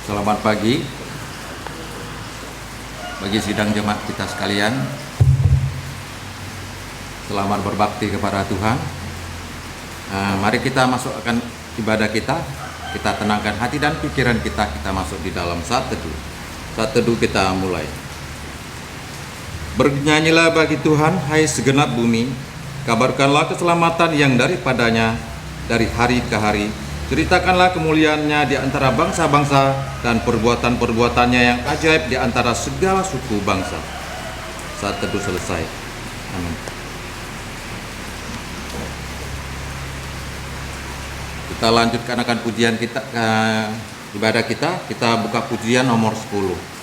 Selamat pagi bagi sidang jemaat kita sekalian. Selamat berbakti kepada Tuhan. Mari kita masukkan ibadah kita. Kita tenangkan hati dan pikiran kita. Kita masuk di dalam saat teduh. Saat teduh kita mulai. Bernyanyilah bagi Tuhan, hai segenap bumi. Kabarkanlah keselamatan yang daripadanya dari hari ke hari. Ceritakanlah kemuliaannya di antara bangsa-bangsa dan perbuatan-perbuatannya yang ajaib di antara segala suku bangsa. Saat teduh selesai. Amin. Kita lanjutkan akan pujian kita, ibadah kita. Kita buka pujian nomor 10.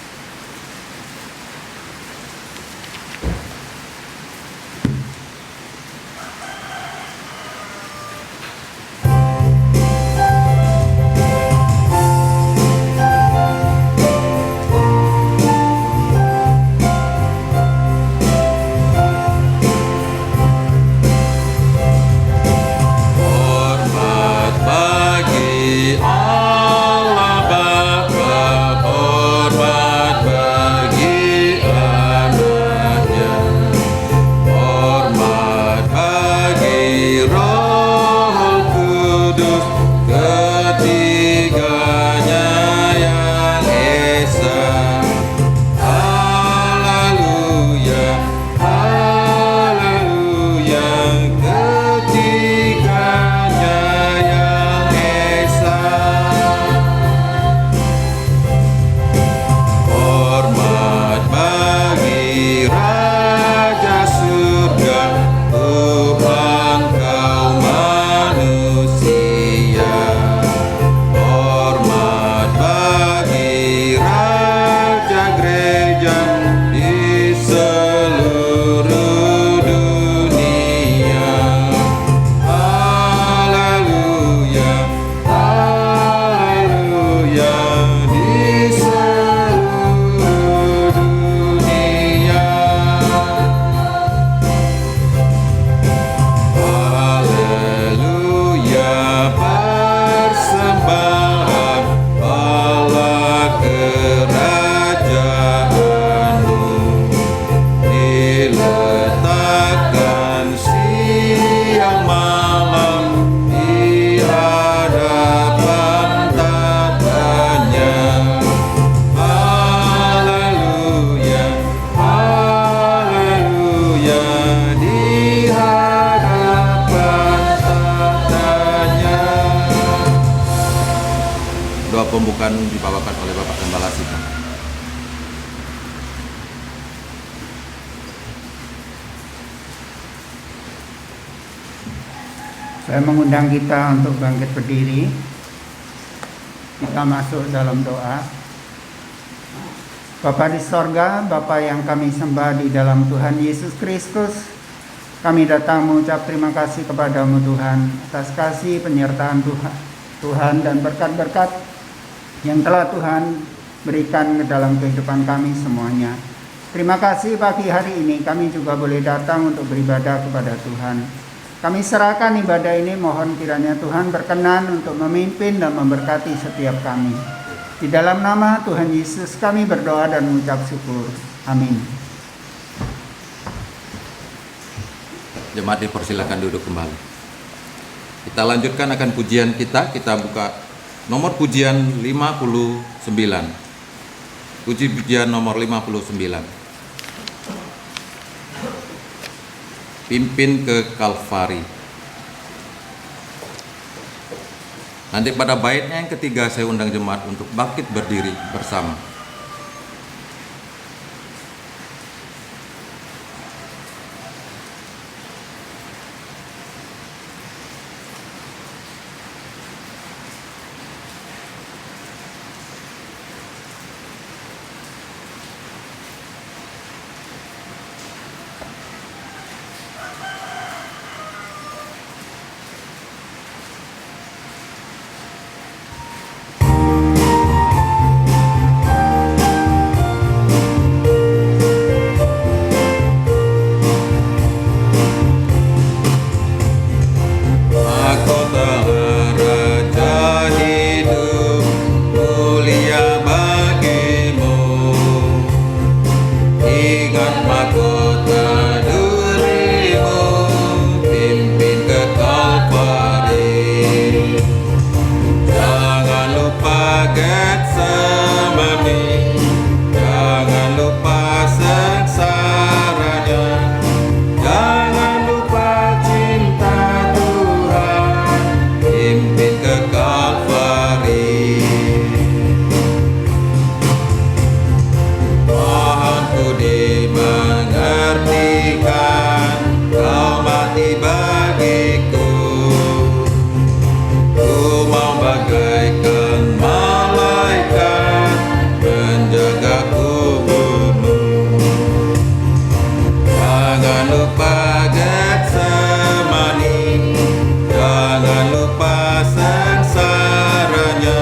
Pembukaan dibawakan oleh Bapak Gembala Sita. Saya mengundang kita untuk bangkit berdiri. Kita masuk dalam doa. Bapa di sorga, Bapa yang kami sembah di dalam Tuhan Yesus Kristus, kami datang mengucap terima kasih kepadamu Tuhan atas kasih penyertaan Tuhan dan berkat-berkat yang telah Tuhan berikan ke dalam kehidupan kami semuanya. Terima kasih pagi hari ini kami juga boleh datang untuk beribadah kepada Tuhan. Kami serahkan ibadah ini, mohon kiranya Tuhan berkenan untuk memimpin dan memberkati setiap kami. Di dalam nama Tuhan Yesus kami berdoa dan mengucap syukur. Amin. Jemaat dipersilakan duduk kembali. Kita lanjutkan akan pujian kita. Kita buka nomor pujian 59. Pujian nomor 59. Pimpin ke Kalvari. Nanti pada baitnya yang ketiga saya undang jemaat untuk bangkit berdiri bersama. bagiku. Ku mau bagaikan malaikat menjaga kuburmu. Jangan lupa Getsemani, jangan lupa sengsaranya,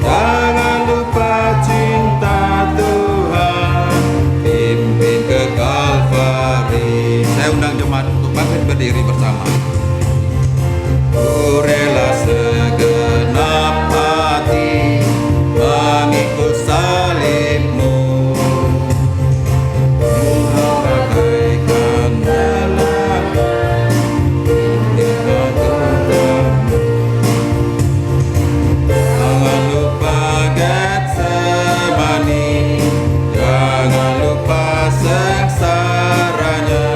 jangan lupa cinta Tuhan, pimpin ke Kalvari. Saya undang jemaat untuk bangkit berdiri bersama. Ku rela segenap hati mengikut salibmu. Engkau bagaikan malaikat menjaga kuburmu. Jangan lupa Getsemani, jangan lupa sengsaranya,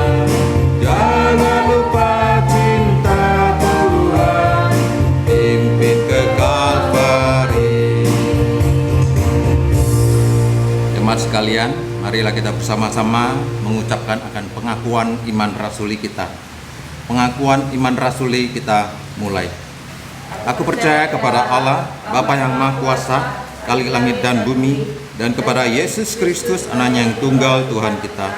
jangan lupa cinta Tuhan, pimpin ke Kalvari. Jemaat sekalian, marilah kita bersama-sama mengucapkan akan pengakuan iman rasuli kita. Pengakuan iman rasuli kita mulai. Aku percaya kepada Allah, Bapa yang Maha Kuasa, Khalik langit dan bumi, dan kepada Yesus Kristus, Anaknya yang tunggal Tuhan kita,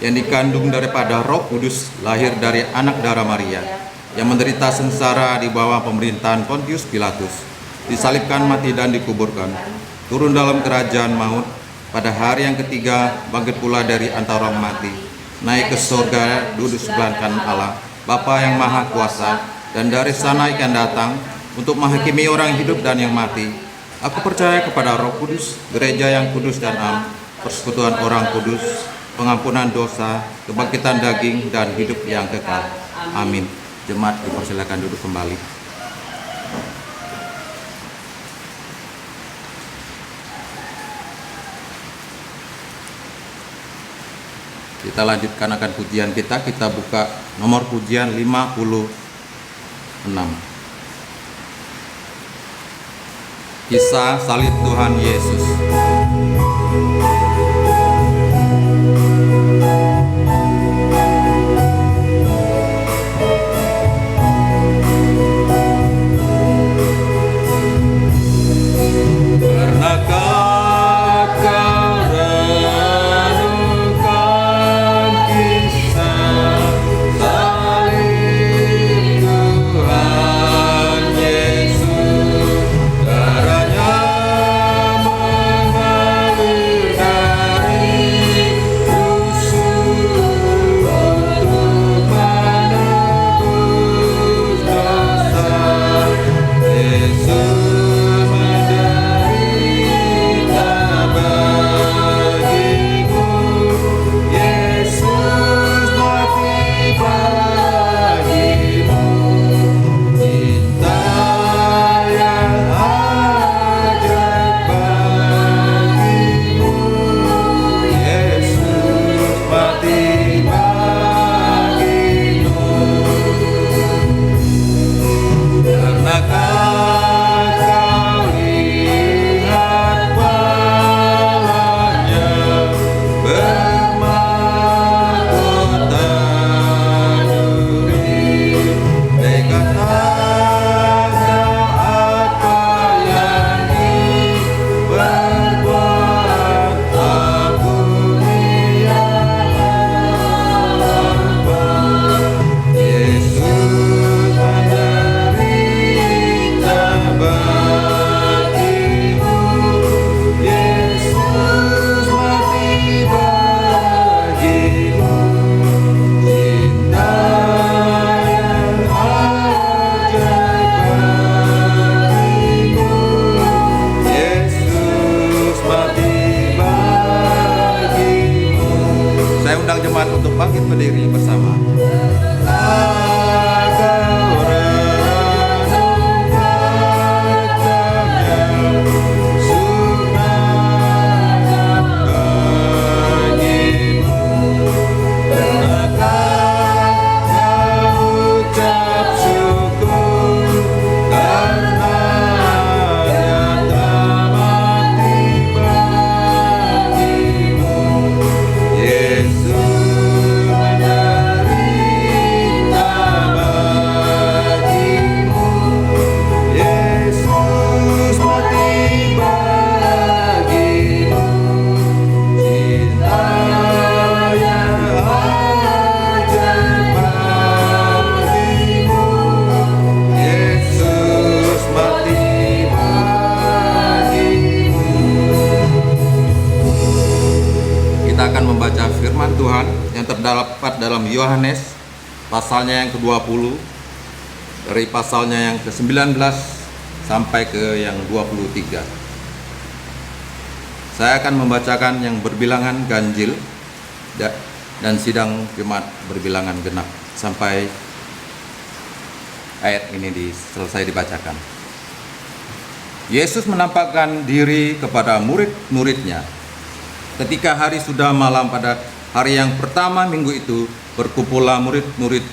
yang dikandung daripada Roh Kudus, lahir dari anak darah Maria, yang menderita sengsara di bawah pemerintahan Pontius Pilatus, disalibkan, mati dan dikuburkan, turun dalam kerajaan maut, pada hari yang ketiga bangkit pula dari antara orang mati, naik ke surga, duduk sebelah kanan Allah, Bapa yang Maha Kuasa, dan dari sana akan datang untuk menghakimi orang hidup dan yang mati. Aku percaya kepada Roh Kudus, gereja yang kudus dan am, persekutuan orang kudus, pengampunan dosa, kebangkitan daging, dan hidup yang kekal. Amin. Jemaat dipersilakan duduk kembali. Kita lanjutkan akan pujian kita. Kita buka nomor pujian 56. Kisah salib Tuhan Yesus. Pernahkah kau renungkan kisah salib Tuhan Yesus? Darahnya menghasilkan dalam Yohanes pasalnya yang ke-20, dari pasalnya yang ke-19 sampai ke yang 23. Saya akan membacakan yang berbilangan ganjil dan sidang Jumat berbilangan genap sampai ayat ini selesai dibacakan. Yesus menampakkan diri kepada murid-muridnya. Ketika hari sudah malam pada hari yang pertama minggu itu, berkumpullah murid-murid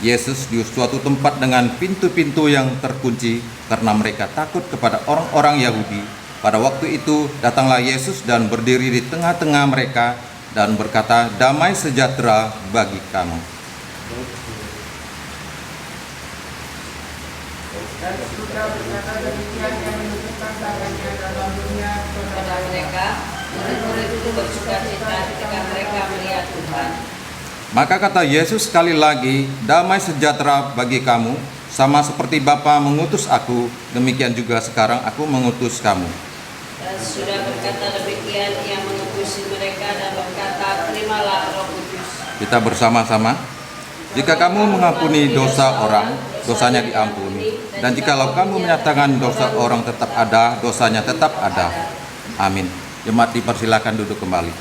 Yesus di suatu tempat dengan pintu-pintu yang terkunci karena mereka takut kepada orang-orang Yahudi. Pada waktu itu datanglah Yesus dan berdiri di tengah-tengah mereka dan berkata, "Damai sejahtera bagi kamu." Dan sudah berkata demikian yang menunjukkan tangannya dalam dunia Kepada mereka, murid-murid itu bersukacita ketika mereka melihat Tuhan. Maka kata Yesus sekali lagi, "Damai sejahtera bagi kamu, sama seperti Bapa mengutus aku, demikian juga sekarang aku mengutus kamu." Dan sudah berkata demikian, ia mengutus mereka dan berkata, "Terimalah Roh Kudus." Kita bersama-sama. Jika kamu mengampuni dosa orang, dosanya diampuni. Dan jikalau kamu menyatakan dosa orang tetap ada, dosanya tetap ada. Amin. Jemaat dipersilakan duduk kembali.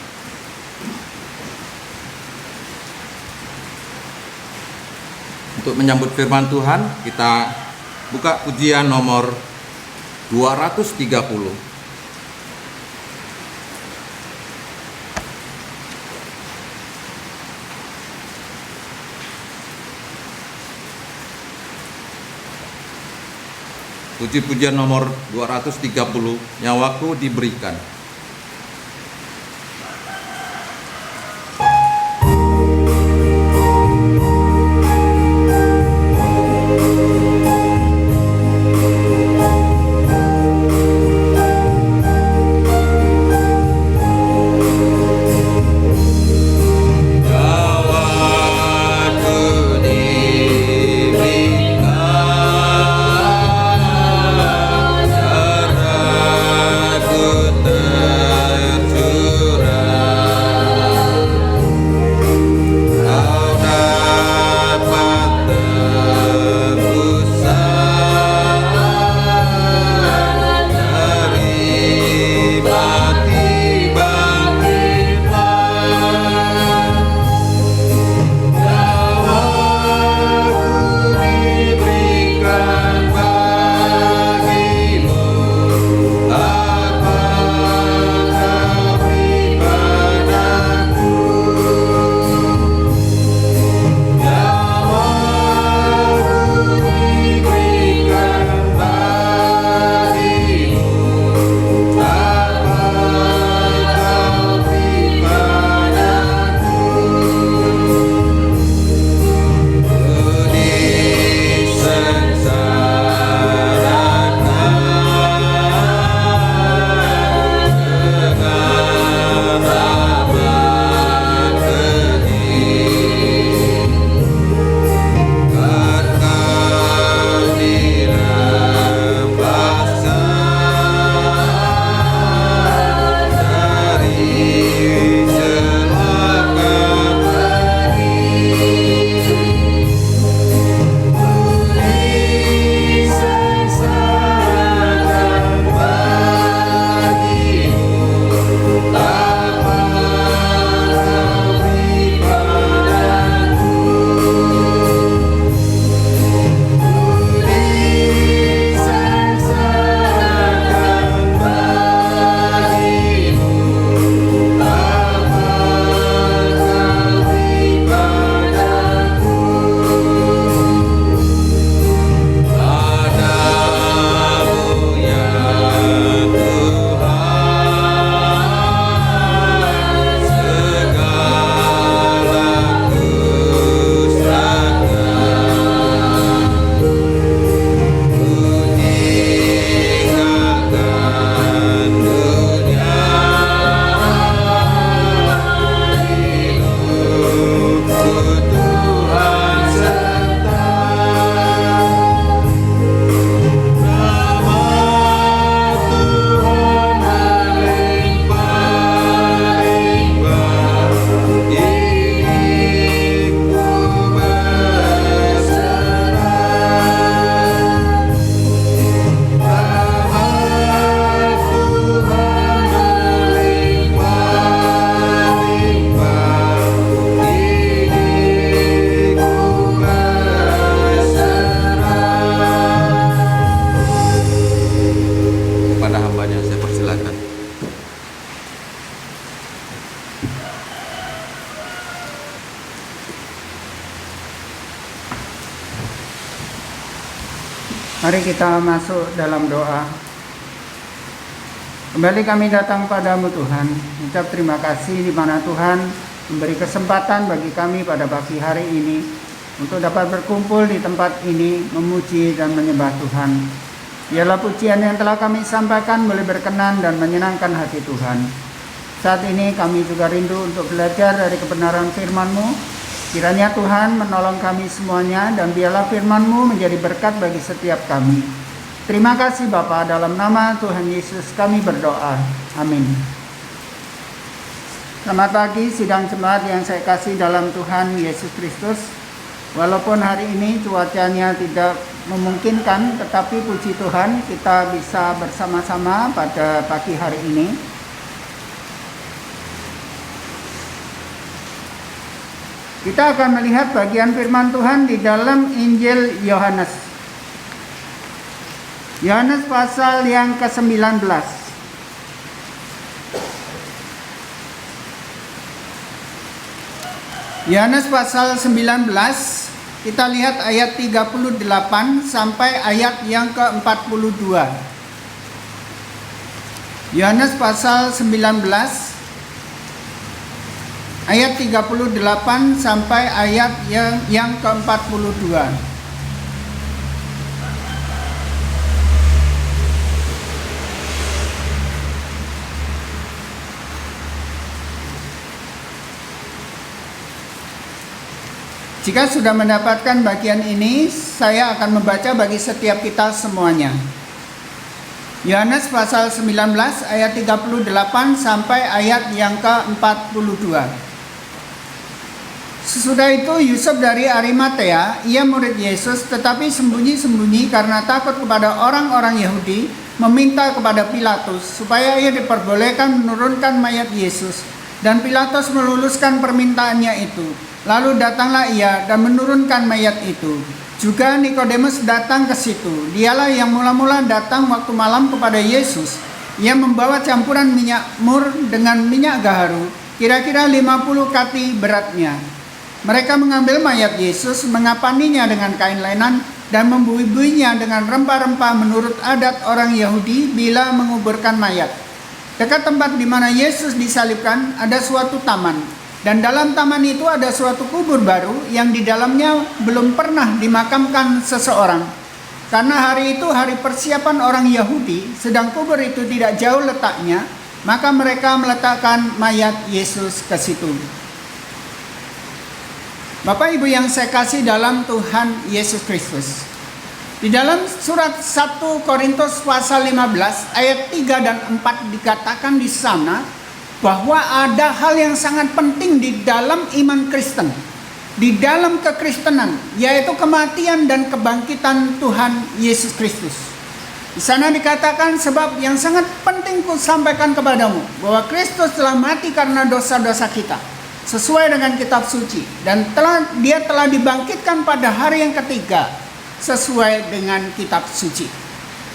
Untuk menyambut firman Tuhan, kita buka pujian nomor 230. Puji-pujian nomor 230, nyawaku diberikan. Ku Mari kita masuk dalam doa. Kembali kami datang padamu Tuhan, ucap terima kasih di mana Tuhan memberi kesempatan bagi kami pada pagi hari ini untuk dapat berkumpul di tempat ini, memuji dan menyembah Tuhan. Biarlah pujian yang telah kami sampaikan boleh berkenan dan menyenangkan hati Tuhan. Saat ini kami juga rindu untuk belajar dari kebenaran firman-Mu. Kiranya Tuhan menolong kami semuanya dan biarlah firman-Mu menjadi berkat bagi setiap kami. Terima kasih Bapa, dalam nama Tuhan Yesus kami berdoa. Amin. Selamat pagi sidang jemaat yang saya kasih dalam Tuhan Yesus Kristus. Walaupun hari ini cuacanya tidak memungkinkan, tetapi puji Tuhan kita bisa bersama-sama pada pagi hari ini. Kita akan melihat bagian firman Tuhan di dalam Injil Yohanes. Yohanes pasal yang ke-19. Yohanes pasal 19, kita lihat ayat 38 sampai ayat yang ke-42. Yohanes pasal 19 ayat 38 sampai ayat yang ke-42. Jika sudah mendapatkan bagian ini, saya akan membaca bagi setiap kita semuanya. Yohanes pasal 19 ayat 38 sampai ayat yang ke-42. Sesudah itu Yusuf dari Arimatea, ia murid Yesus, tetapi sembunyi-sembunyi karena takut kepada orang-orang Yahudi, meminta kepada Pilatus supaya ia diperbolehkan menurunkan mayat Yesus. Dan Pilatus meluluskan permintaannya itu. Lalu datanglah ia dan menurunkan mayat itu. Juga Nikodemus datang ke situ. Dialah yang mula-mula datang waktu malam kepada Yesus. Ia membawa campuran minyak mur dengan minyak gaharu, kira-kira 50 kati beratnya. Mereka mengambil mayat Yesus, mengapaninya dengan kain lenan, dan membuih-buihnya dengan rempah-rempah menurut adat orang Yahudi bila menguburkan mayat. Dekat tempat di mana Yesus disalibkan ada suatu taman, dan dalam taman itu ada suatu kubur baru yang di dalamnya belum pernah dimakamkan seseorang. Karena hari itu hari persiapan orang Yahudi, sedang kubur itu tidak jauh letaknya, maka mereka meletakkan mayat Yesus ke situ. Bapak Ibu yang saya kasih dalam Tuhan Yesus Kristus, di dalam surat 1 Korintus pasal 15 ayat 3 dan 4 dikatakan di sana bahwa ada hal yang sangat penting di dalam iman Kristen, di dalam kekristenan, yaitu kematian dan kebangkitan Tuhan Yesus Kristus. Di sana dikatakan, sebab yang sangat penting ku sampaikan kepadamu bahwa Kristus telah mati karena dosa-dosa kita sesuai dengan kitab suci, dan dia telah dibangkitkan pada hari yang ketiga sesuai dengan kitab suci.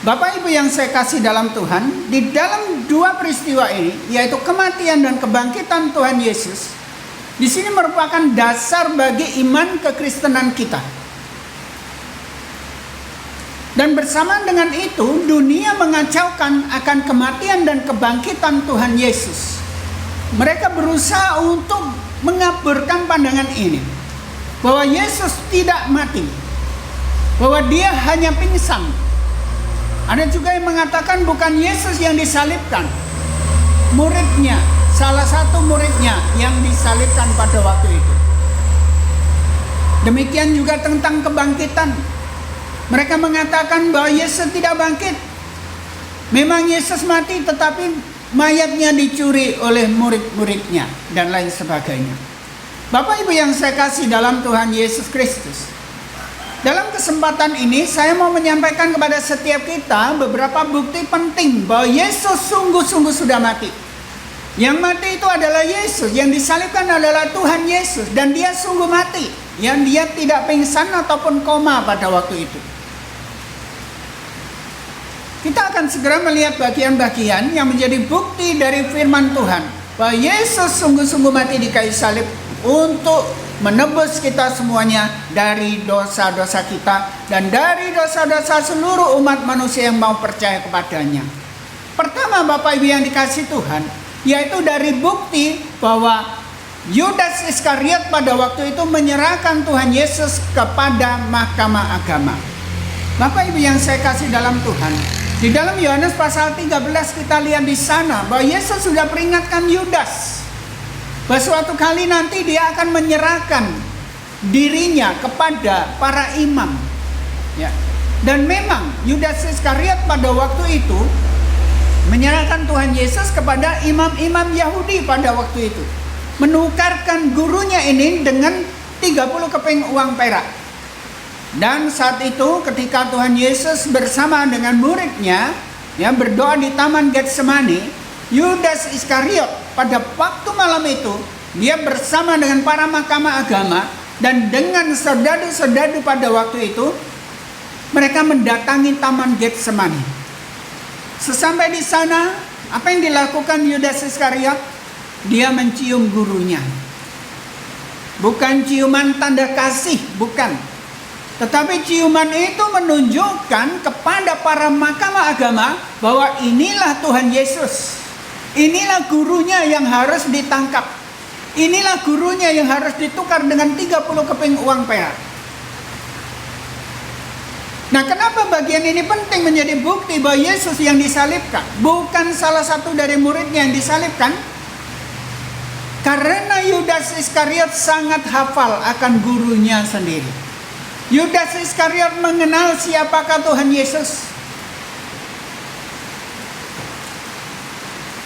Bapak Ibu yang saya kasih dalam Tuhan, di dalam dua peristiwa ini, yaitu kematian dan kebangkitan Tuhan Yesus, di sini merupakan dasar bagi iman kekristenan kita. Dan bersamaan dengan itu, dunia mengacaukan akan kematian dan kebangkitan Tuhan Yesus. Mereka berusaha untuk mengaburkan pandangan ini, bahwa Yesus tidak mati, bahwa dia hanya pingsan. Ada juga yang mengatakan bukan Yesus yang disalibkan, muridnya, salah satu muridnya yang disalibkan pada waktu itu. Demikian juga tentang kebangkitan. Mereka mengatakan bahwa Yesus tidak bangkit. Memang Yesus mati, tetapi mayatnya dicuri oleh murid-muridnya dan lain sebagainya. Bapak Ibu yang saya kasih dalam Tuhan Yesus Kristus, dalam kesempatan ini saya mau menyampaikan kepada setiap kita beberapa bukti penting bahwa Yesus sungguh-sungguh sudah mati. Yang mati itu adalah Yesus, yang disalibkan adalah Tuhan Yesus, dan dia sungguh mati. Yang dia tidak pingsan ataupun koma pada waktu itu. Kita akan segera melihat bagian-bagian yang menjadi bukti dari firman Tuhan bahwa Yesus sungguh-sungguh mati di kayu salib untuk menebus kita semuanya dari dosa-dosa kita dan dari dosa-dosa seluruh umat manusia yang mau percaya kepadanya. Pertama, Bapak Ibu yang dikasihi Tuhan, yaitu dari bukti bahwa Yudas Iskariot pada waktu itu menyerahkan Tuhan Yesus kepada mahkamah agama. Bapak Ibu yang saya kasih dalam Tuhan, di dalam Yohanes pasal 13 kita lihat di sana bahwa Yesus sudah peringatkan Yudas bahwa suatu kali nanti dia akan menyerahkan dirinya kepada para imam. Ya. Dan memang Yudas Iskariot pada waktu itu menyerahkan Tuhan Yesus kepada imam-imam Yahudi pada waktu itu, menukarkan gurunya ini dengan 30 keping uang perak. Dan saat itu ketika Tuhan Yesus bersama dengan muridnya yang berdoa di Taman Getsemani, Yudas Iskariot pada waktu malam itu dia bersama dengan para mahkamah agama dan dengan serdadu-serdadu pada waktu itu mereka mendatangi Taman Getsemani. Sesampai di sana, apa yang dilakukan Yudas Iskariot? Dia mencium gurunya. Bukan ciuman tanda kasih, bukan. Tetapi ciuman itu menunjukkan kepada para mahkamah agama bahwa inilah Tuhan Yesus. Inilah gurunya yang harus ditangkap. Inilah gurunya yang harus ditukar dengan 30 keping uang perak. Nah, kenapa bagian ini penting menjadi bukti bahwa Yesus yang disalibkan, bukan salah satu dari muridnya yang disalibkan? Karena Yudas Iskariot sangat hafal akan gurunya sendiri. Yudas Iskariot mengenal siapakah Tuhan Yesus.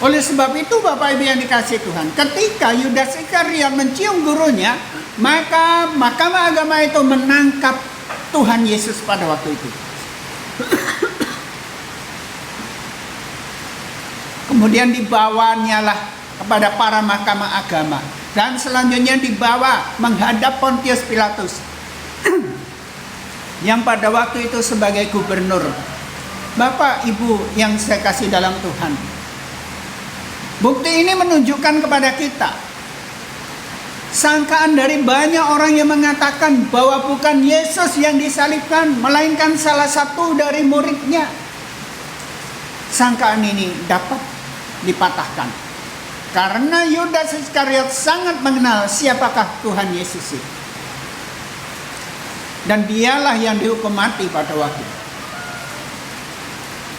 Oleh sebab itu Bapak Ibu yang dikasihi Tuhan, ketika Yudas Iskariot mencium gurunya, maka mahkamah agama itu menangkap Tuhan Yesus pada waktu itu. Kemudian dibawanya lah kepada para mahkamah agama, dan selanjutnya dibawa menghadap Pontius Pilatus yang pada waktu itu sebagai gubernur. Bapak Ibu yang saya kasih dalam Tuhan, bukti ini menunjukkan kepada kita sangkaan dari banyak orang yang mengatakan bahwa bukan Yesus yang disalibkan, melainkan salah satu dari muridnya. Sangkaan ini dapat dipatahkan karena Yudas Iskariot sangat mengenal siapakah Tuhan Yesus itu. Dan dialah yang dihukum mati pada waktu itu.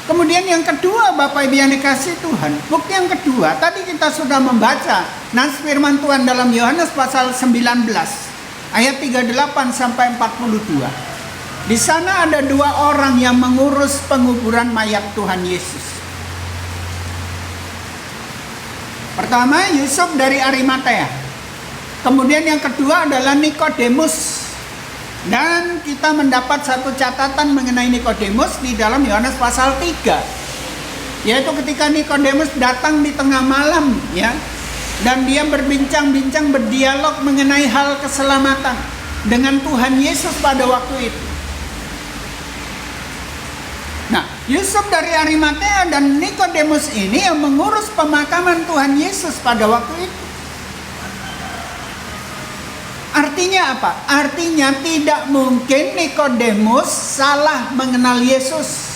Kemudian yang kedua, Bapak Ibu yang dikasihi Tuhan, bukti yang kedua, tadi kita sudah membaca nas firman Tuhan dalam Yohanes pasal 19 ayat 38 sampai 42. Di sana ada dua orang yang mengurus penguburan mayat Tuhan Yesus. Pertama, Yusuf dari Arimatea. Kemudian yang kedua adalah Nikodemus. Dan kita mendapat satu catatan mengenai Nikodemus di dalam Yohanes pasal 3. Yaitu ketika Nikodemus datang di tengah malam, ya, dan dia berbincang-bincang, berdialog mengenai hal keselamatan dengan Tuhan Yesus pada waktu itu. Nah, Yusuf dari Arimatea dan Nikodemus ini yang mengurus pemakaman Tuhan Yesus pada waktu itu. Artinya apa? Artinya tidak mungkin Nikodemus salah mengenal Yesus.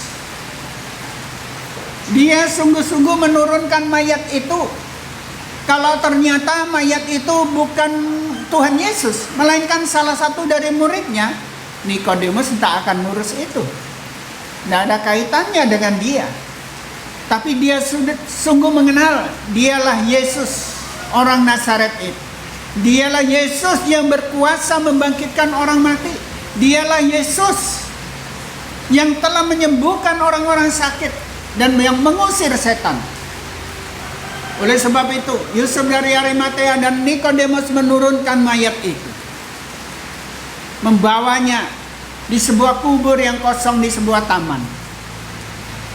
Dia sungguh-sungguh menurunkan mayat itu. Kalau ternyata mayat itu bukan Tuhan Yesus, melainkan salah satu dari muridnya, Nikodemus tak akan ngurus itu. Tidak ada kaitannya dengan dia. Tapi dia sungguh mengenal dialah Yesus, orang Nazaret itu. Dialah Yesus yang berkuasa membangkitkan orang mati. Dialah Yesus yang telah menyembuhkan orang-orang sakit dan yang mengusir setan. Oleh sebab itu, Yusuf dari Arimatea dan Nikodemus menurunkan mayat itu, membawanya di sebuah kubur yang kosong di sebuah taman.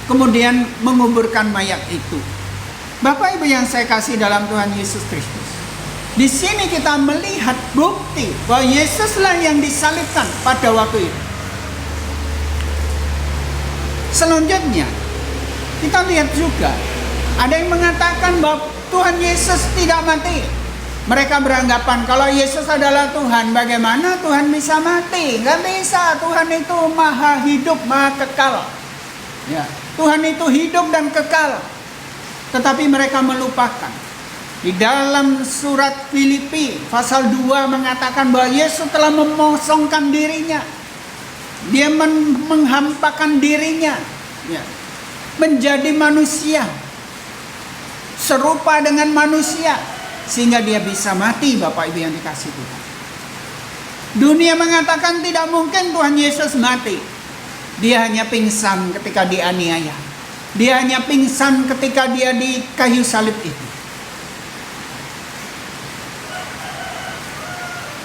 Kemudian menguburkan mayat itu. Bapak Ibu yang saya kasih dalam Tuhan Yesus Kristus, di sini kita melihat bukti bahwa Yesuslah yang disalibkan pada waktu itu. Selanjutnya, kita lihat juga ada yang mengatakan bahwa Tuhan Yesus tidak mati. Mereka beranggapan kalau Yesus adalah Tuhan, bagaimana Tuhan bisa mati? Nggak bisa, Tuhan itu maha hidup, maha kekal. Ya, Tuhan itu hidup dan kekal. Tetapi mereka melupakan. Di dalam surat Filipi pasal 2 mengatakan bahwa Yesus telah memosongkan dirinya. Dia menghampakan dirinya, ya, menjadi manusia, serupa dengan manusia, sehingga dia bisa mati, Bapak Ibu yang dikasihi Tuhan. Dunia mengatakan tidak mungkin Tuhan Yesus mati. Dia hanya pingsan ketika dianiaya. Dia hanya pingsan ketika dia di kayu salib itu.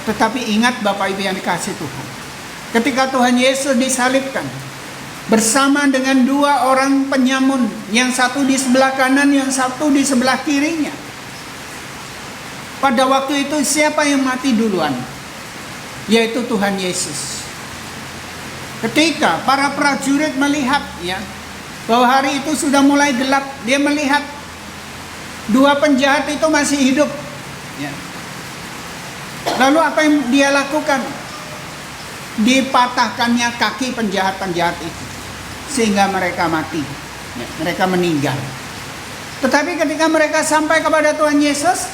Tetapi ingat Bapak Ibu yang dikasihi Tuhan, ketika Tuhan Yesus disalibkan bersama dengan 2 orang penyamun, yang satu di sebelah kanan, yang satu di sebelah kirinya. Pada waktu itu siapa yang mati duluan? Yaitu Tuhan Yesus. Ketika para prajurit melihat, ya, bahwa hari itu sudah mulai gelap, dia melihat 2 penjahat itu masih hidup, ya. Lalu apa yang dia lakukan? Dipatahkannya kaki penjahat-penjahat itu, sehingga mereka mati, ya, mereka meninggal. Tetapi ketika mereka sampai kepada Tuhan Yesus,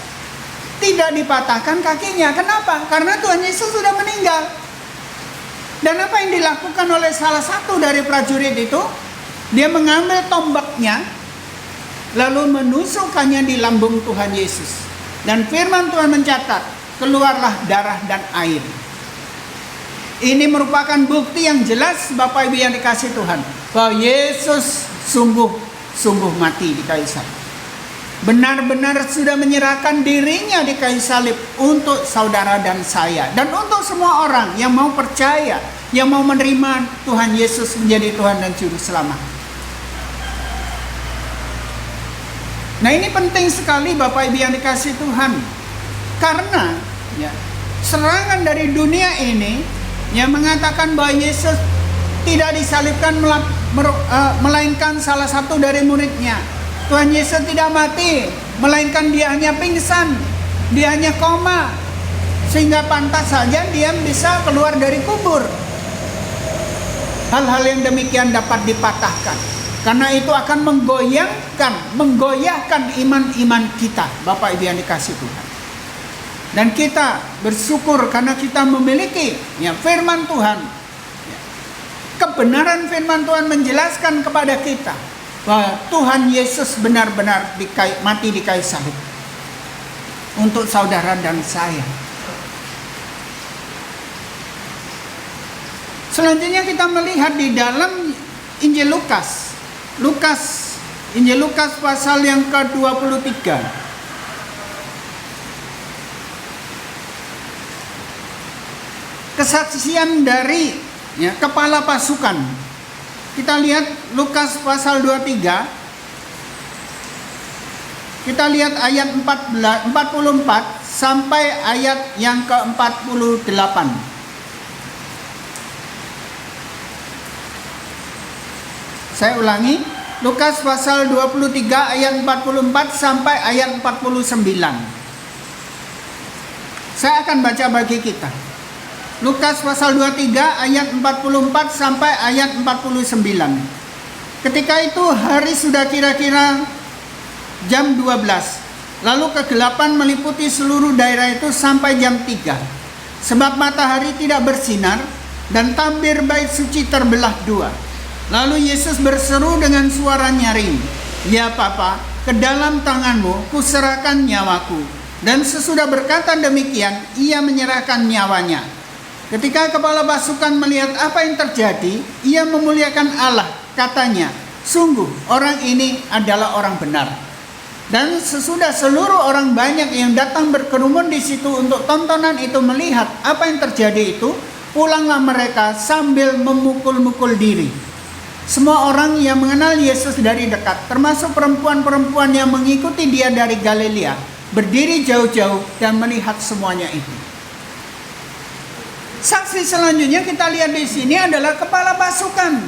tidak dipatahkan kakinya. Kenapa? Karena Tuhan Yesus sudah meninggal. Dan apa yang dilakukan oleh salah satu dari prajurit itu? Dia mengambil tombaknya, lalu menusukkannya di lambung Tuhan Yesus. Dan firman Tuhan mencatat, keluarlah darah dan air. Ini merupakan bukti yang jelas, Bapak Ibu yang dikasihi Tuhan, bahwa Yesus sungguh mati di kayu salib. Benar-benar sudah menyerahkan dirinya di kayu salib untuk saudara dan saya, dan untuk semua orang yang mau percaya, yang mau menerima Tuhan Yesus menjadi Tuhan dan Juru Selamat. Nah, ini penting sekali Bapak Ibu yang dikasihi Tuhan, karena, ya, serangan dari dunia ini yang mengatakan bahwa Yesus tidak disalibkan melainkan salah satu dari muridnya. Tuhan Yesus tidak mati, melainkan dia hanya pingsan, dia hanya koma, sehingga pantas saja dia bisa keluar dari kubur. Hal-hal yang demikian dapat dipatahkan, karena itu akan menggoyahkan iman-iman kita, Bapak Ibu yang dikasihi Tuhan. Dan kita bersyukur karena kita memiliki, ya, firman Tuhan, ya, kebenaran firman Tuhan menjelaskan kepada kita bahwa Tuhan Yesus benar-benar mati di kayu salib untuk saudara dan saya. Selanjutnya kita melihat di dalam Injil Lukas. Injil Lukas pasal yang ke-23. Kesaksian dari, ya, kepala pasukan. Kita lihat Lukas pasal 23. Kita lihat ayat 44 sampai ayat yang ke-48. Saya ulangi, Lukas pasal 23 ayat 44 sampai ayat 49. Saya akan baca bagi kita. Lukas pasal 23 ayat 44 sampai ayat 49. Ketika itu hari sudah kira-kira jam 12. Lalu kegelapan meliputi seluruh daerah itu sampai jam 3. Sebab matahari tidak bersinar dan tabir bait suci terbelah 2. Lalu Yesus berseru dengan suara nyaring, "Ya Bapa, ke dalam tanganmu kuserahkan nyawaku." Dan sesudah berkata demikian, ia menyerahkan nyawanya. Ketika kepala pasukan melihat apa yang terjadi, ia memuliakan Allah. Katanya, "Sungguh orang ini adalah orang benar." Dan sesudah seluruh orang banyak yang datang berkerumun di situ untuk tontonan itu melihat apa yang terjadi itu, pulanglah mereka sambil memukul-mukul diri. Semua orang yang mengenal Yesus dari dekat, termasuk perempuan-perempuan yang mengikuti dia dari Galilea, berdiri jauh-jauh dan melihat semuanya itu. Saksi selanjutnya kita lihat di sini adalah kepala pasukan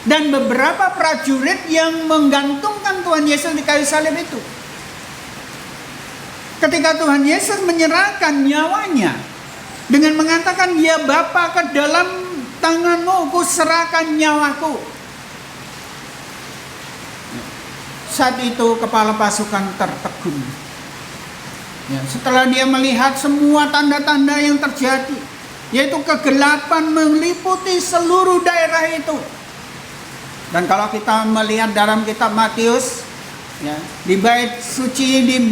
dan beberapa prajurit yang menggantungkan Tuhan Yesus di kayu salib itu. Ketika Tuhan Yesus menyerahkan nyawanya dengan mengatakan, "Ya Bapa, ke dalam tanganmu kuserahkan nyawaku." Saat itu kepala pasukan tertegun. Ya, setelah dia melihat semua tanda-tanda yang terjadi, yaitu kegelapan meliputi seluruh daerah itu. Dan kalau kita melihat dalam kitab Matius, ya, di bait suci di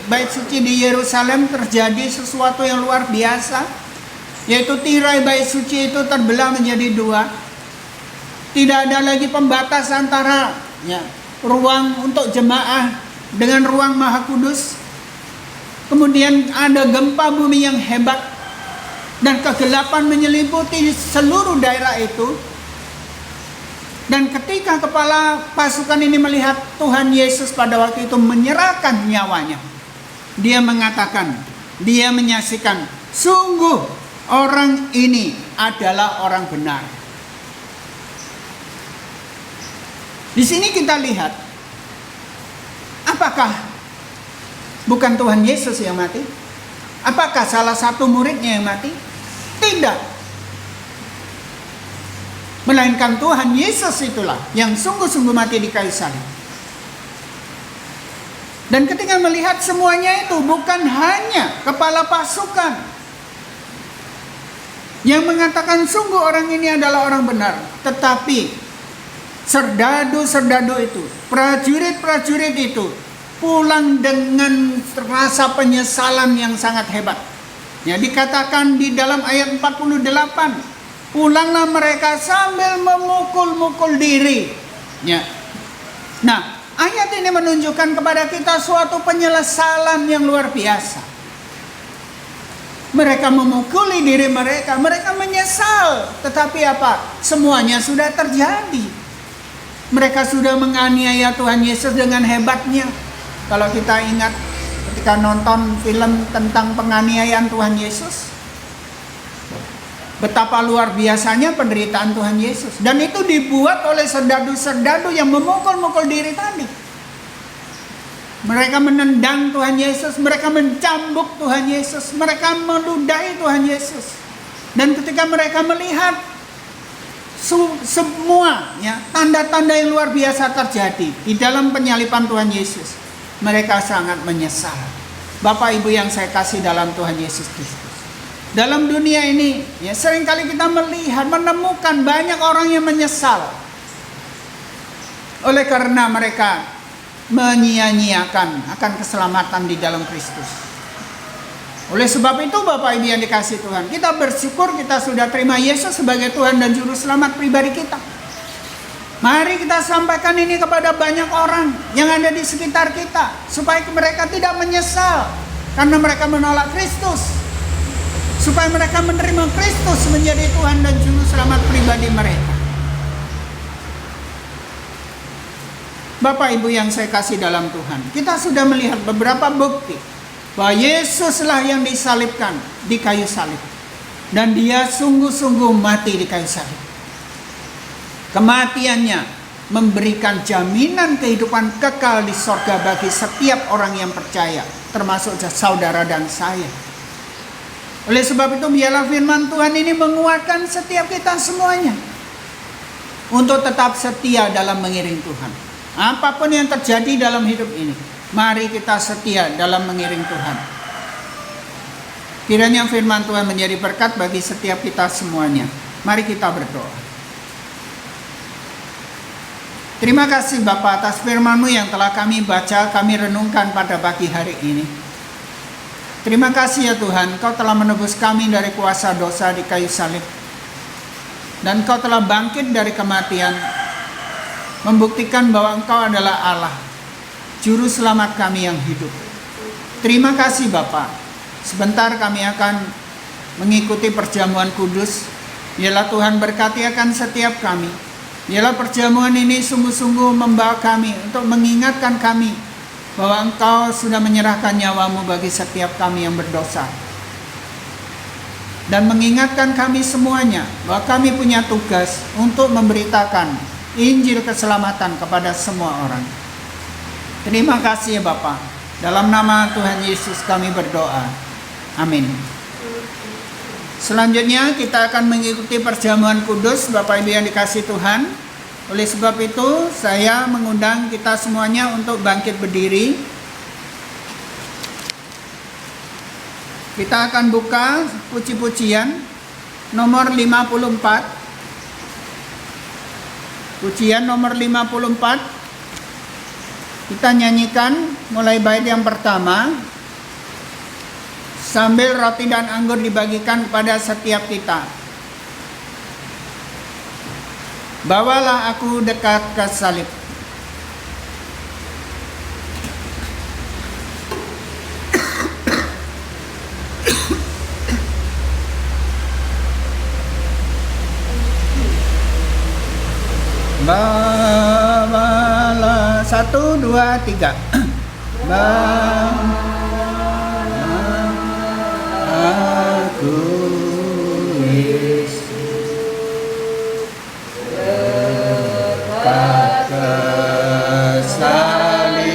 bait suci di Yerusalem terjadi sesuatu yang luar biasa, yaitu tirai bait suci itu terbelah menjadi dua. Tidak ada lagi pembatas antara, ya, ruang untuk jemaah dengan ruang Maha Kudus. Kemudian ada gempa bumi yang hebat dan kegelapan menyelimuti seluruh daerah itu. Dan ketika kepala pasukan ini melihat Tuhan Yesus pada waktu itu menyerahkan nyawanya, dia mengatakan, dia menyaksikan, sungguh orang ini adalah orang benar. Di sini kita lihat, apakah bukan Tuhan Yesus yang mati? Apakah salah satu muridnya yang mati? Tidak. Melainkan Tuhan Yesus itulah yang sungguh-sungguh mati di kayu salib. Dan ketika melihat semuanya itu, bukan hanya kepala pasukan yang mengatakan sungguh orang ini adalah orang benar, tetapi serdadu-serdadu itu, prajurit-prajurit itu pulang dengan rasa penyesalan yang sangat hebat. Ya, dikatakan di dalam ayat 48, pulanglah mereka sambil memukul-mukul diri. Ya. Nah, ayat ini menunjukkan kepada kita suatu penyesalan yang luar biasa. Mereka memukuli diri mereka, mereka menyesal. Tetapi apa? Semuanya sudah terjadi. Mereka sudah menganiaya Tuhan Yesus dengan hebatnya. Kalau kita ingat ketika nonton film tentang penganiayaan Tuhan Yesus, betapa luar biasanya penderitaan Tuhan Yesus. Dan itu dibuat oleh serdadu-serdadu yang memukul-mukul diri tadi. Mereka menendang Tuhan Yesus, mereka mencambuk Tuhan Yesus, mereka meludahi Tuhan Yesus. Dan ketika mereka melihat semua, ya, tanda-tanda yang luar biasa terjadi di dalam penyaliban Tuhan Yesus, mereka sangat menyesal. Bapak Ibu yang saya kasih dalam Tuhan Yesus Kristus, dalam dunia ini, ya, seringkali kita melihat, menemukan banyak orang yang menyesal oleh karena mereka menyia-nyiakan akan keselamatan di dalam Kristus. Oleh sebab itu Bapak Ibu yang dikasih Tuhan, kita bersyukur kita sudah terima Yesus sebagai Tuhan dan Juru Selamat pribadi kita. Mari kita sampaikan ini kepada banyak orang yang ada di sekitar kita, supaya mereka tidak menyesal karena mereka menolak Kristus, supaya mereka menerima Kristus menjadi Tuhan dan Juru Selamat pribadi mereka. Bapak Ibu yang saya kasih dalam Tuhan, kita sudah melihat beberapa bukti bahwa Yesuslah yang disalibkan di kayu salib, dan dia sungguh-sungguh mati di kayu salib. Kematiannya memberikan jaminan kehidupan kekal di sorga bagi setiap orang yang percaya, termasuk saudara dan saya. Oleh sebab itu biarlah firman Tuhan ini menguatkan setiap kita semuanya untuk tetap setia dalam mengiring Tuhan. Apapun yang terjadi dalam hidup ini, mari kita setia dalam mengiring Tuhan. Kiranya firman Tuhan menjadi berkat bagi setiap kita semuanya. Mari kita berdoa. Terima kasih Bapa atas firman-Mu yang telah kami baca, kami renungkan pada pagi hari ini. Terima kasih ya Tuhan, Kau telah menebus kami dari kuasa dosa di kayu salib. Dan Kau telah bangkit dari kematian, membuktikan bahwa Engkau adalah Allah, Juru Selamat kami yang hidup. Terima kasih Bapa. Sebentar kami akan mengikuti perjamuan kudus. Biarlah Tuhan berkati akan setiap kami. Biarlah perjamuan ini sungguh-sungguh membawa kami untuk mengingatkan kami bahwa Engkau sudah menyerahkan nyawa-Mu bagi setiap kami yang berdosa. Dan mengingatkan kami semuanya bahwa kami punya tugas untuk memberitakan Injil keselamatan kepada semua orang. Terima kasih ya Bapa. Dalam nama Tuhan Yesus kami berdoa. Amin. Selanjutnya kita akan mengikuti perjamuan kudus Bapak Ibu yang dikasihi Tuhan. Oleh sebab itu saya mengundang kita semuanya untuk bangkit berdiri. Kita akan buka puji-pujian nomor 54. Pujian nomor 54. Kita nyanyikan mulai bait yang pertama. Sambil roti dan anggur dibagikan kepada setiap kita. Bawalah aku dekat ke salib. Bawalah 1, 2, 3. Aku Yesus dekat ke salib-Mu,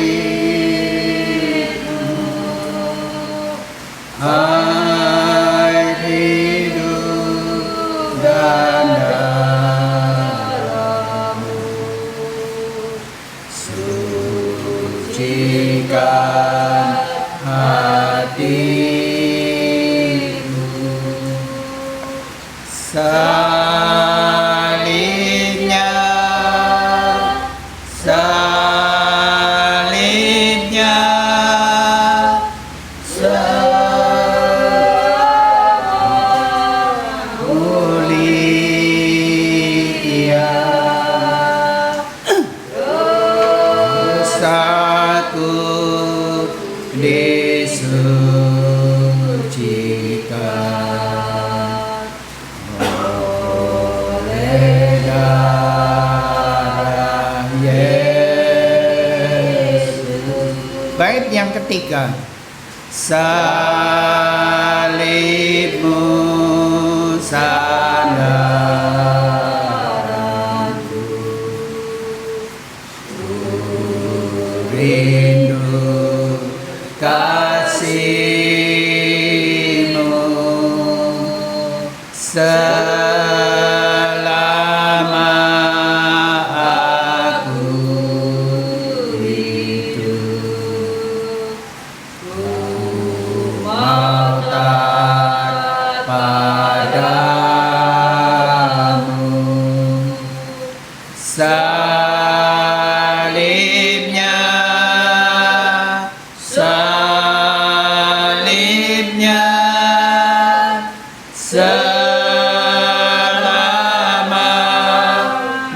air hidup dan darah-Mu, sucikan hati. Salibnya, salibnya, mulia, dosaku disucikan oleh darah Yesus. Bait yang ketiga. Salib-Mu sandaranku, rindu kasih-Mu selama aku hidup. Mau taat padamu. Salibnya, salibnya, selama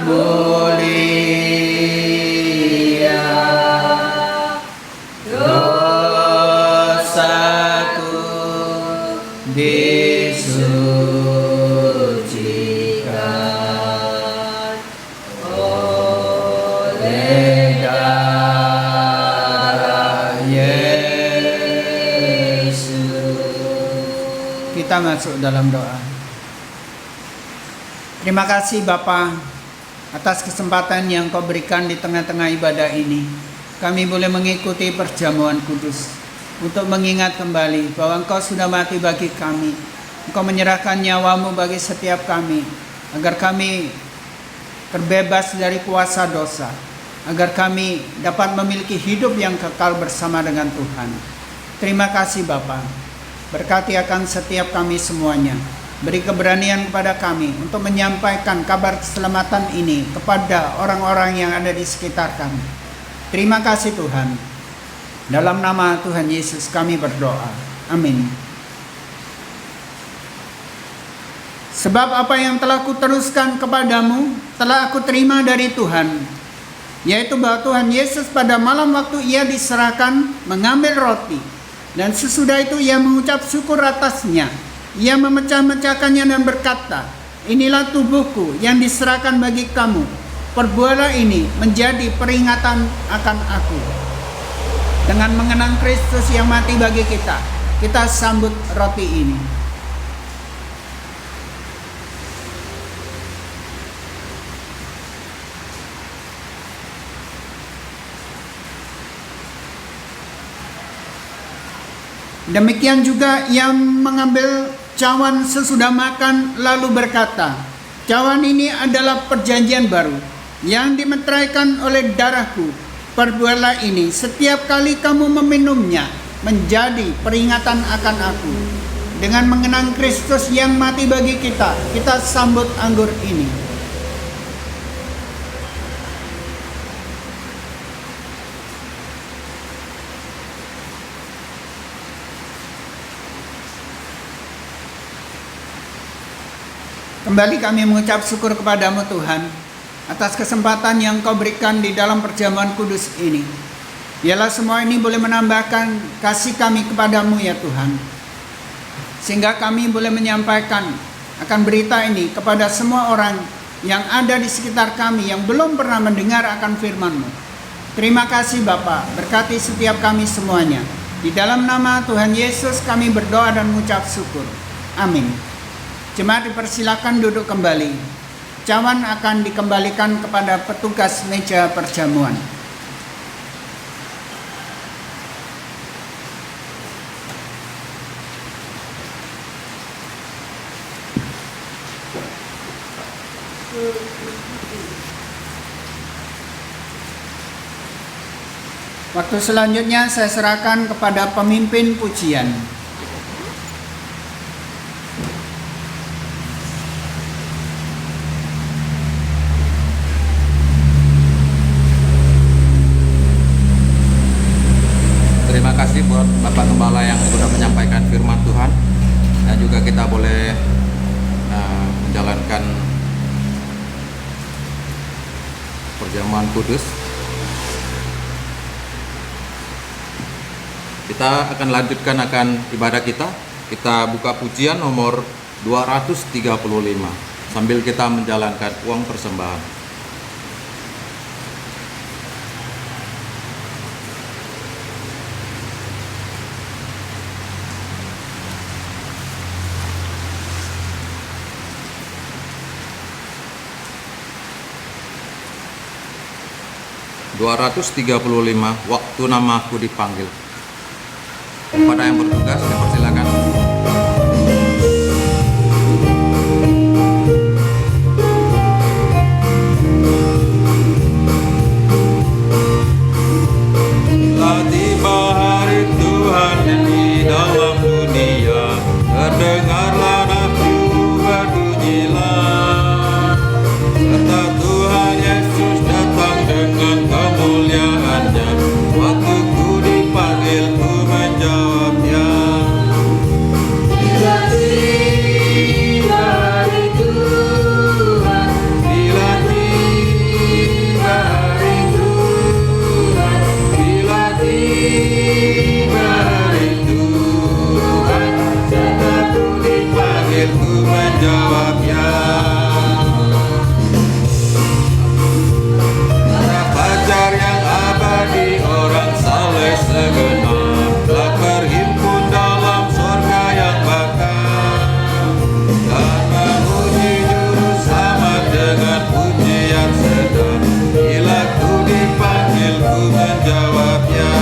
mulia, dosaku disucikan oleh darah Yesus. Kita masuk dalam doa. Terima kasih Bapa atas kesempatan yang Kau berikan di tengah-tengah ibadah ini. Kami boleh mengikuti perjamuan kudus untuk mengingat kembali bahwa Engkau sudah mati bagi kami. Engkau menyerahkan nyawa-Mu bagi setiap kami, agar kami terbebas dari kuasa dosa, agar kami dapat memiliki hidup yang kekal bersama dengan Tuhan. Terima kasih Bapa. Berkati akan setiap kami semuanya. Beri keberanian kepada kami untuk menyampaikan kabar keselamatan ini kepada orang-orang yang ada di sekitar kami. Terima kasih Tuhan. Dalam nama Tuhan Yesus kami berdoa. Amin. Sebab apa yang telah kuteruskan kepadamu telah aku terima dari Tuhan, yaitu bahwa Tuhan Yesus pada malam waktu Ia diserahkan mengambil roti, dan sesudah itu Ia mengucap syukur atasnya. Ia memecah-mecahkannya dan berkata, "Inilah tubuhku yang diserahkan bagi kamu. Perbuatlah ini menjadi peringatan akan aku." Dengan mengenang Kristus yang mati bagi kita, kita sambut roti ini. Demikian juga ia mengambil cawan sesudah makan lalu berkata, "Cawan ini adalah perjanjian baru yang dimeteraikan oleh darahku. Perbuatlah ini setiap kali kamu meminumnya menjadi peringatan akan aku." Dengan mengenang Kristus yang mati bagi kita, kita sambut anggur ini. Kembali kami mengucap syukur kepadamu Tuhan atas kesempatan yang Kau berikan di dalam perjamuan kudus ini. Biarlah semua ini boleh menambahkan kasih kami kepadamu ya Tuhan, sehingga kami boleh menyampaikan akan berita ini kepada semua orang yang ada di sekitar kami yang belum pernah mendengar akan firman-Mu. Terima kasih Bapa, berkati setiap kami semuanya. Di dalam nama Tuhan Yesus kami berdoa dan mengucap syukur. Amin. Jemaat dipersilakan duduk kembali. Cawan akan dikembalikan kepada petugas meja perjamuan. Waktu selanjutnya saya serahkan kepada pemimpin pujian. Terima kasih buat Bapak Gembala yang sudah menyampaikan firman Tuhan, dan juga kita boleh menjalankan perjamuan kudus. Kita akan lanjutkan akan ibadah kita. Kita buka pujian nomor 235 sambil kita menjalankan uang persembahan. Waktu namaku dipanggil. Kepada yang bertugas, dipersilakan. Telah tiba hari Tuhan di dalam dunia, terdengarlah nafsu berbunyilah, serta Tuhan Yesus datang dengan kemuliaannya. Waktu ku dipanggil, ku menjawabnya. Bila tiba hari Tuhan, bila tiba hari Tuhan, bila tiba hari Tuhan, serta ku dipanggil, ku menjawabnya. Fajar yang abadi, orang saleh segenap telah berhimpun dalam surga yang bakal, dan memuji juru selamat dengan pujian sedap. Bila ku dipanggil, ku menjawabnya.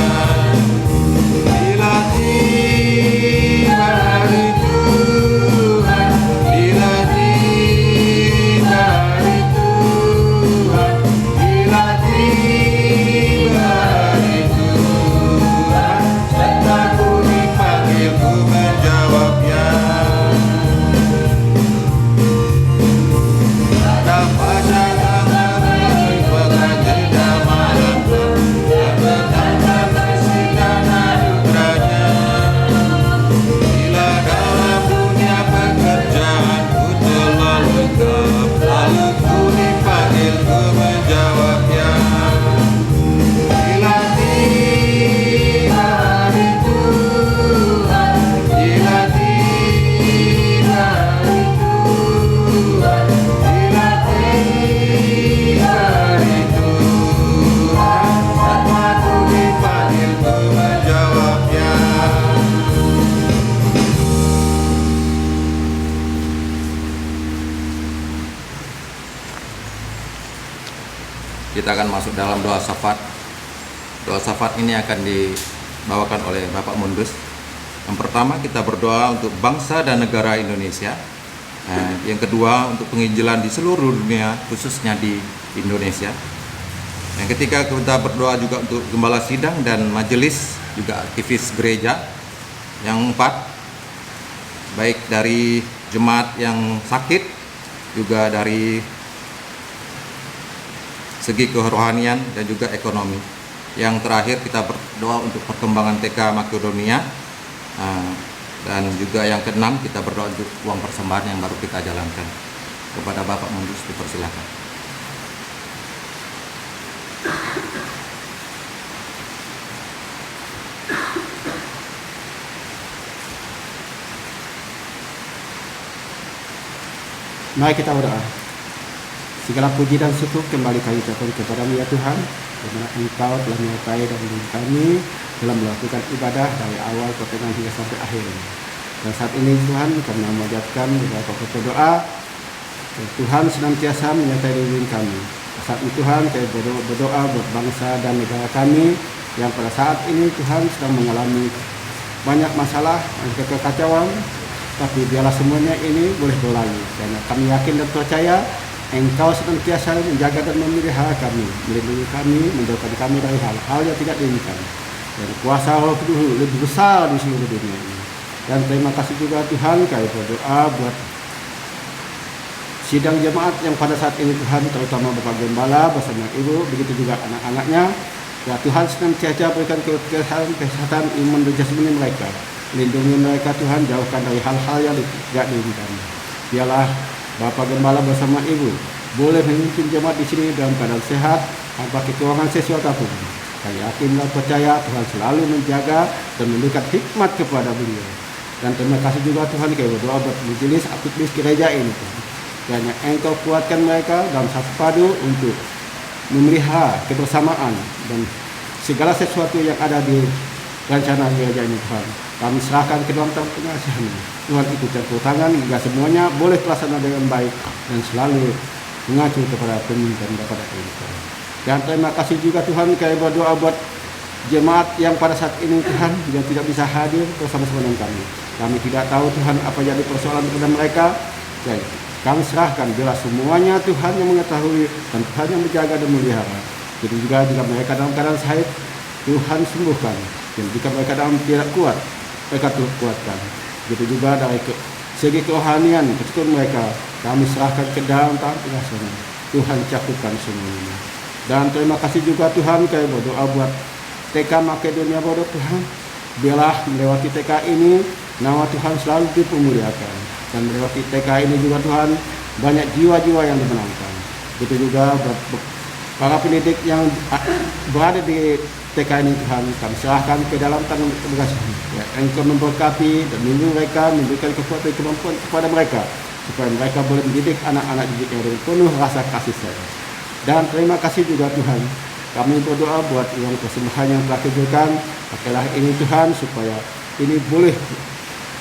Bila tiba hari Tuhan, bila tiba hari Tuhan, bila tiba hari Tuhan, serta ku dipanggil, ku menjawabnya. Pada fajar yang abadi, jeda malam, yang betapa kasihkan anugerahnya. Bila dalam dunia pekerjaan ku telah lengkap, lalu ku dipanggil, ku menjawabnya. Bila tiba hari Tuhan, bila tiba hari Tuhan, bila tiba hari Tuhan, serta ku dipanggil, ku menjawabnya. Kita akan masuk dalam doa syafaat. Doa syafaat ini akan dibawakan oleh Bapak Mundus. Yang pertama, kita berdoa untuk bangsa dan negara Indonesia. Yang kedua, untuk penginjilan di seluruh dunia, khususnya di Indonesia. Yang ketiga, kita berdoa juga untuk gembala sidang dan majelis, juga aktivis gereja. Yang empat, baik dari jemaat yang sakit, juga dari segi kerohanian dan juga ekonomi. Yang terakhir, kita berdoa untuk perkembangan TK Makedonia. Dan juga yang keenam, kita berdoa untuk uang persembahan yang baru kita jalankan. Kepada Bapak Mundus dipersilakan. Mari kita berdoa. Segala puji dan syukur kembali kami ucapkan kepada-Mu ya Tuhan, di mana Engkau telah menyertai dan membimbing kami dalam melakukan ibadah dari awal pertengahan hingga sampai akhir. Dan saat ini Tuhan, kami memanjatkan beberapa doa. Tuhan senantiasa menyertai dan membimbing kami. Saat ini Tuhan, kami berdoa buat bangsa dan negara kami yang pada saat ini Tuhan sedang mengalami banyak masalah dan kekacauan. Tapi biarlah semuanya ini boleh berlalu, karena kami yakin dan percaya Engkau senantiasa menjaga dan memelihara kami, melindungi kami, menjauhkan kami dari hal-hal yang tidak diinginkan. Dan kuasa Roh Kudus lebih besar di seluruh dunia ini. Dan terima kasih juga Tuhan, kami berdoa buat sidang jemaat yang pada saat ini Tuhan, terutama Bapak Gembala bersama Ibu, begitu juga anak-anaknya. Ya Tuhan, senantiasa berikan kesehatan iman dan jasmani mereka. Lindungi mereka Tuhan, jauhkan dari hal-hal yang tidak diinginkan. Biarlah Bapak Gembala bersama Ibu boleh memimpin jemaat di sini dalam keadaan sehat, tanpa kekurangan sesuatu apapun. Kami yakin dan percaya Tuhan selalu menjaga dan memberikan hikmat kepada beliau. Dan terima kasih juga Tuhan, kami berdoa buat majelis aktivis gereja ini Tuhan. Kiranya Engkau kuatkan mereka dalam satu padu untuk memelihara kebersamaan dan segala sesuatu yang ada di rencana gereja ini Tuhan. Kami serahkan ke dalam tangan pengasihan-Mu. Tuhan ikut campur tangan hingga semuanya boleh terlaksana dengan baik dan selalu mengacu kepada pemimpin kepada Tuhan. Dan terima kasih juga Tuhan, kami berdoa buat jemaat yang pada saat ini Tuhan yang tidak bisa hadir bersama-sama dengan kami. Kami tidak tahu Tuhan apa jadi persoalan kepada mereka. Jadi, kami serahkan bila semuanya Tuhan yang mengetahui dan Tuhan yang menjaga dan memelihara. Jadi juga jika mereka dalam keadaan sakit, Tuhan sembuhkan. Dan jika mereka dalam tidak kuat, mereka Tuhan kuatkan. Begitu juga dari segi kerohanian, ketutupan mereka, kami serahkan ke dalam tangan pengasihan. Tuhan cakupkan semuanya. Dan terima kasih juga Tuhan, kami berdoa buat TK Makedonia Bodo Tuhan. Biarlah melewati TK ini, nama Tuhan selalu dipemuliakan. Dan melewati TK ini juga Tuhan, banyak jiwa-jiwa yang dimenangkan. Begitu juga buat para pendidik yang berada di TK ini Tuhan, kami serahkan ke dalam tangan pengasihan. Ya, Engkau memberkati dan melindungi mereka, memberikan kekuatan kemampuan kepada mereka, supaya mereka boleh mendidik anak-anak didiknya dengan penuh rasa kasih sayang. Dan terima kasih juga Tuhan, kami berdoa buat uang persembahan yang telah kumpulkan, pakailah ini Tuhan, supaya ini boleh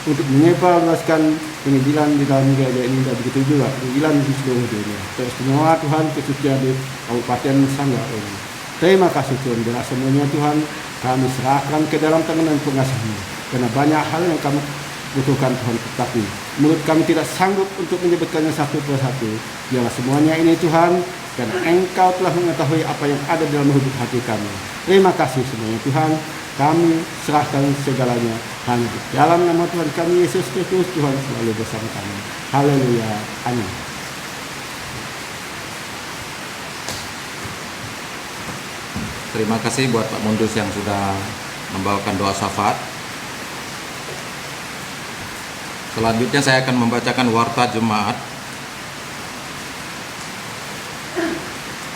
untuk menyebarluaskan penginjilan di dalam gereja ini, dan begitu juga penginjilan di seluruh dunia. Terus semua Tuhan, khususnya di Kabupaten Sangga ini. Terima kasih Tuhan, bila semuanya Tuhan kami serahkan ke dalam tangan pengasihan-Mu. Karena banyak hal yang kami butuhkan Tuhan, tetapi mulut kami tidak sanggup untuk menyebutkannya satu persatu. Biarlah semuanya ini Tuhan, karena Engkau telah mengetahui apa yang ada dalam hidup hati kami. Terima kasih semuanya Tuhan, kami serahkan segalanya hanya di dalam nama Tuhan kami Yesus Kristus. Tuhan selalu bersama kami. Haleluya. Amin. Terima kasih buat Pak Mundus yang sudah membawakan doa syafaat. Selanjutnya saya akan membacakan warta jemaat.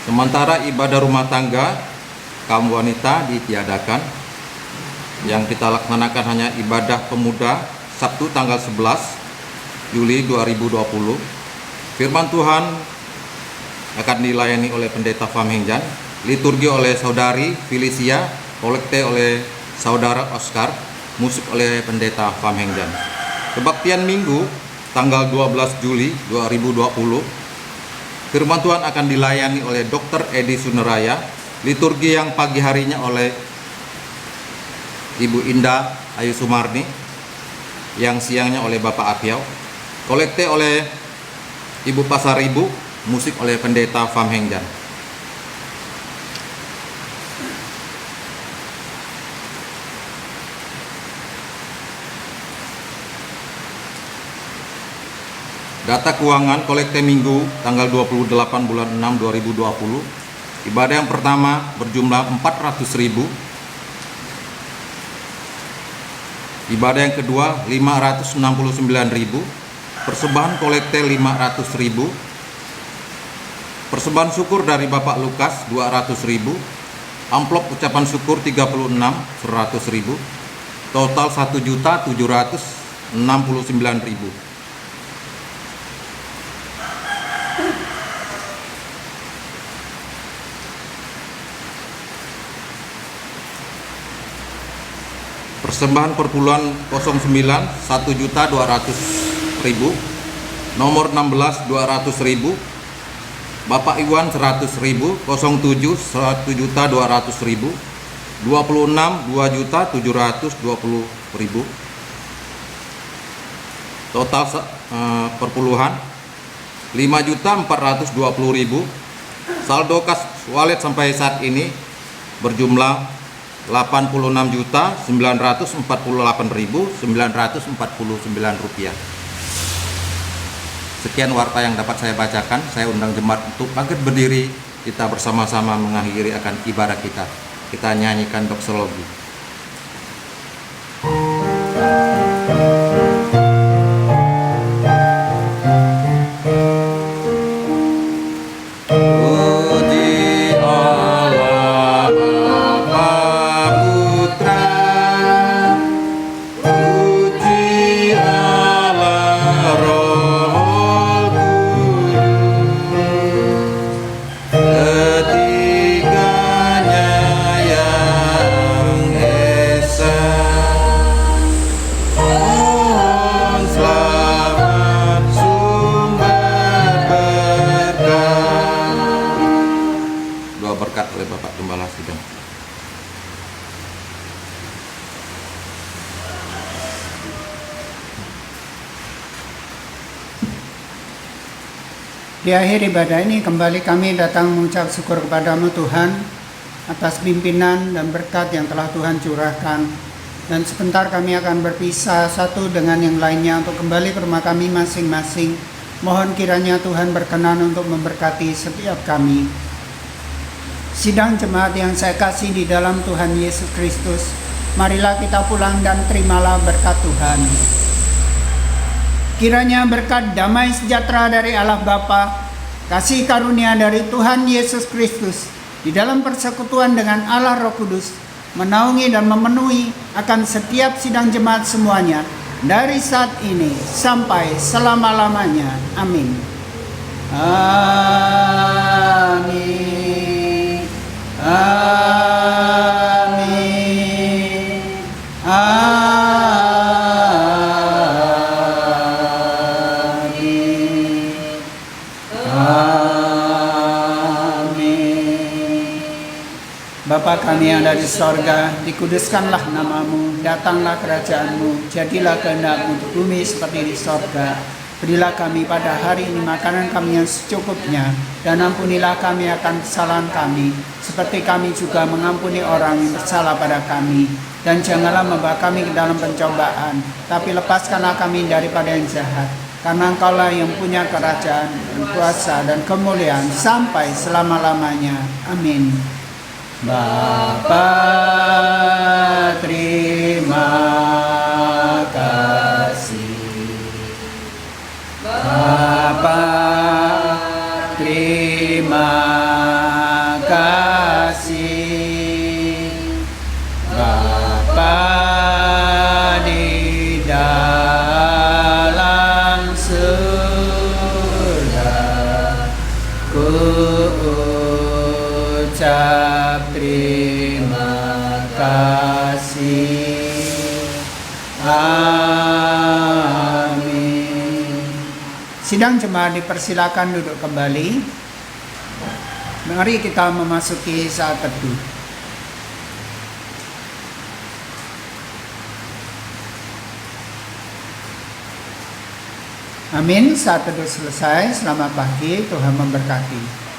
Sementara ibadah rumah tangga kaum wanita ditiadakan, yang kita laksanakan hanya ibadah pemuda Sabtu tanggal 11 Juli 2020. Firman Tuhan akan dilayani oleh Pendeta Pham Heng Jan, liturgi oleh Saudari Felicia, kolekte oleh Saudara Oscar, musik oleh Pendeta Pham Heng Jan. Kebaktian Minggu tanggal 12 Juli 2020, firman Tuhan akan dilayani oleh Dr. Edi Suneraya, liturgi yang pagi harinya oleh Ibu Indah Ayu Sumarni, yang siangnya oleh Bapak Apiau, kolekte oleh Ibu Pasar Ibu, musik oleh Pendeta Pham Heng Jan. Data keuangan kolekte Minggu tanggal 28 bulan 6 2020. Ibadah yang pertama berjumlah 400.000. Ibadah yang kedua 569.000. Persembahan kolekte 500.000. Persembahan syukur dari Bapak Lukas 200.000. Amplop ucapan syukur 36 100.000. Total 1.769.000. Persembahan perpuluhan 09 1.200.000. Nomor 16 200.000. Bapak Iwan 100.000. 07 1.200.000. 26 2.720.000. Total perpuluhan 5.420.000. Saldo kas wallet sampai saat ini berjumlah 86.948.949 rupiah. Sekian warta yang dapat saya bacakan. Saya undang jemaat untuk bangkit berdiri. Kita bersama-sama mengakhiri akan ibadah kita. Kita nyanyikan doksologi. Di akhir ibadah ini kembali kami datang mengucap syukur kepadamu Tuhan atas pimpinan dan berkat yang telah Tuhan curahkan. Dan sebentar kami akan berpisah satu dengan yang lainnya untuk kembali ke rumah kami masing-masing. Mohon kiranya Tuhan berkenan untuk memberkati setiap kami. Sidang jemaat yang saya kasih di dalam Tuhan Yesus Kristus, marilah kita pulang dan terimalah berkat Tuhan. Kiranya berkat damai sejahtera dari Allah Bapa, kasih karunia dari Tuhan Yesus Kristus, di dalam persekutuan dengan Allah Roh Kudus, menaungi dan memenuhi akan setiap sidang jemaat semuanya, dari saat ini sampai selama-lamanya. Amin. Amin. Amin. Amin. Bapa kami yang ada di sorga, dikuduskanlah namamu, datanglah kerajaanmu, jadilah kehendakmu di bumi seperti di sorga. Berilah kami pada hari ini makanan kami yang secukupnya, dan ampunilah kami akan kesalahan kami, seperti kami juga mengampuni orang yang bersalah pada kami. Dan janganlah membawa kami ke dalam pencobaan, tapi lepaskanlah kami daripada yang jahat. Karena Engkaulah yang punya kerajaan, dan kuasa, dan kemuliaan sampai selama-lamanya. Amin. Bapa, terima kasih. Bapa, terima kasih. Bapa di dalam surga, ku ucap terima kasih. Amin. Sidang jemaat dipersilakan duduk kembali. Mari kita memasuki saat teduh. Amin. Saat teduh selesai. Selamat pagi. Tuhan memberkati.